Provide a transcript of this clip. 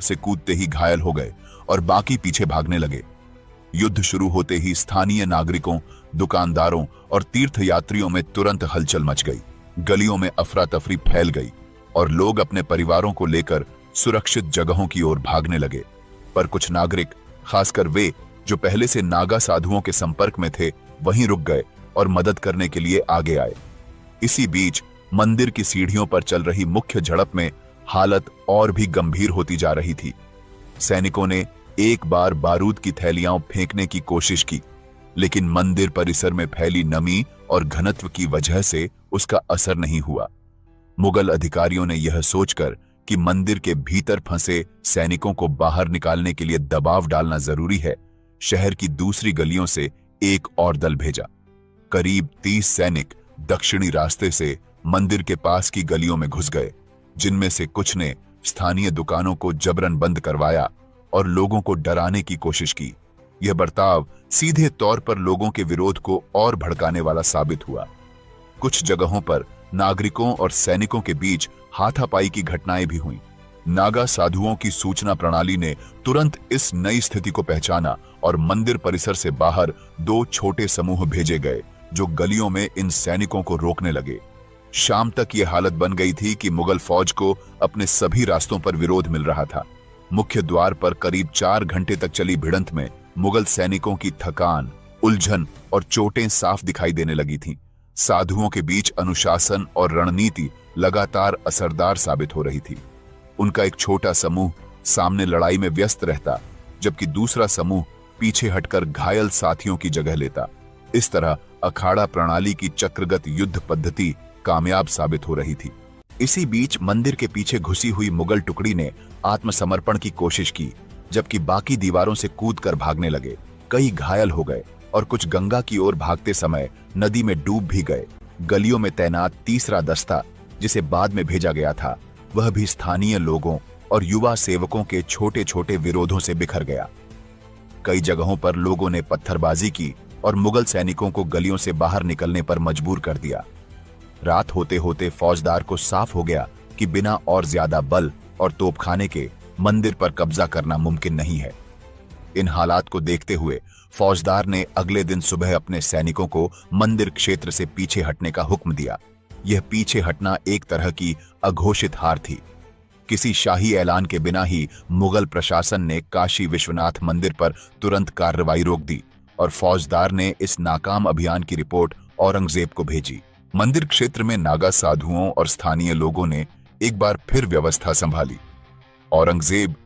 से कूदते ही घायल हो गए और बाकी पीछे भागने लगे। युद्ध शुरू होते ही स्थानीय नागरिकों, दुकानदारों और तीर्थयात्रियों में तुरंत हलचल मच गई। गलियों में अफरा तफरी फैल गई और लोग अपने परिवारों को लेकर सुरक्षित जगहों की ओर भागने लगे। पर कुछ नागरिक, खासकर वे जो पहले से नागा साधुओं के संपर्क में थे, वहीं रुक गए और मदद करने के लिए आगे आए। इसी बीच मंदिर की सीढ़ियों पर चल रही मुख्य झड़प में हालत और भी गंभीर होती जा रही थी। सैनिकों ने एक बार बारूद की थैलियां फेंकने की कोशिश की, लेकिन मंदिर परिसर में फैली नमी और घनत्व की वजह से उसका असर नहीं हुआ। मुगल अधिकारियों ने यह सोचकर कि मंदिर के भीतर फंसे सैनिकों को बाहर निकालने के लिए दबाव डालना जरूरी है, शहर की दूसरी गलियों से एक और दल भेजा। करीब 30 सैनिक दक्षिणी रास्ते से मंदिर के पास की गलियों में घुस गए, जिनमें से कुछ ने स्थानीय दुकानों को जबरन बंद करवाया और लोगों को डराने की कोशिश की। यह बर्ताव सीधे तौर पर लोगों के विरोध को और भड़काने वाला साबित हुआ। कुछ जगहों पर नागरिकों और सैनिकों के बीच हाथापाई की घटनाएं भी हुईं। नागा साधुओं की सूचना प्रणाली ने तुरंत इस नई स्थिति को पहचाना और मंदिर परिसर से बाहर 2 छोटे समूह भेजे गए, जो गलियों में इन सैनिकों को रोकने लगे। शाम तक यह हालत बन गई थी कि मुगल फौज को अपने सभी रास्तों पर विरोध मिल रहा था। मुख्य द्वार पर करीब 4 घंटे तक चली भिड़ंत में मुगल सैनिकों की थकान, उलझन और चोटें साफ दिखाई देने लगी थीं। साधुओं के बीच अनुशासन और रणनीति लगातार असरदार साबित हो रही थी। उनका एक छोटा समूह सामने लड़ाई में व्यस्त रहता, जबकि दूसरा समूह पीछे हटकर घायल साथियों की जगह लेता। इस तरह अखाड़ा प्रणाली की चक्रगत युद्ध पद्धति कामयाब साबित हो रही थी। इसी बीच मंदिर के पीछे घुसी हुई मुगल टुकड़ी ने आत्मसमर्पण की कोशिश की, जबकि बाकी दीवारों से कूदकर भागने लगे। कई घायल हो गए और कुछ गंगा की ओर भागते समय नदी में डूब भी गए। गलियों में तैनात तीसरा दस्ता, जिसे बाद में भेजा गया था, वह भी स्थानीय लोगों और युवा सेवकों के छोटे छोटे विरोधों से बिखर गया। कई जगहों पर लोगों ने पत्थरबाजी की और मुगल सैनिकों को गलियों से बाहर निकलने पर मजबूर कर दिया। रात होते होते फौजदार को साफ हो गया कि बिना और ज्यादा बल और तोपखाने के मंदिर पर कब्जा करना मुमकिन नहीं है। इन हालात को देखते हुए फौजदार ने अगले दिन सुबह अपने सैनिकों को मंदिर क्षेत्र से पीछे हटने का हुक्म दिया। यह पीछे हटना एक तरह की अघोषित हार थी। किसी शाही ऐलान के बिना ही मुगल प्रशासन ने काशी विश्वनाथ मंदिर पर तुरंत कार्रवाई रोक दी और फौजदार ने इस नाकाम अभियान की रिपोर्ट औरंगजेब को भेजी। मंदिर क्षेत्र में नागा साधुओं और स्थानीय लोगों ने एक बार फिर व्यवस्था संभाली। औरंगजेब